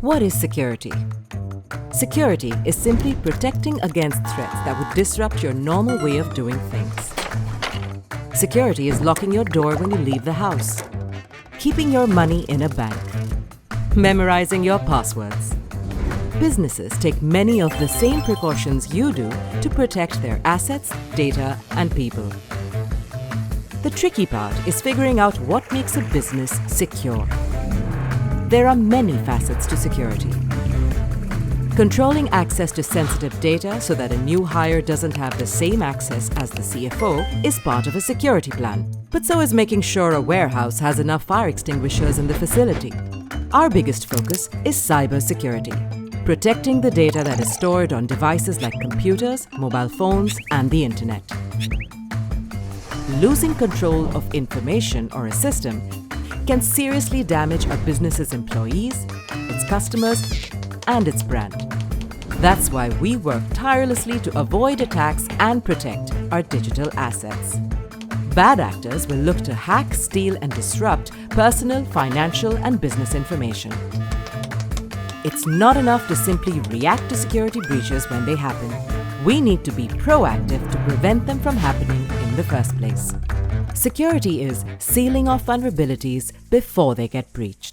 What is security? Security is simply protecting against threats that would disrupt your normal way of doing things. Security is locking your door when you leave the house, keeping your money in a bank, memorizing your passwords. Businesses take many of the same precautions you do to protect their assets, data, and people. The tricky part is figuring out what makes a business secure. There are many facets to security. Controlling access to sensitive data so that a new hire doesn't have the same access as the CFO is part of a security plan. But so is making sure a warehouse has enough fire extinguishers in the facility. Our biggest focus is cybersecurity, protecting the data that is stored on devices like computers, mobile phones, and the internet. Losing control of information or a system can seriously damage a business's employees, its customers, and its brand. That's why we work tirelessly to avoid attacks and protect our digital assets. Bad actors will look to hack, steal, and disrupt personal, financial, and business information. It's not enough to simply react to security breaches when they happen. We need to be proactive to prevent them from happening in the first place. Security is sealing off vulnerabilities before they get breached.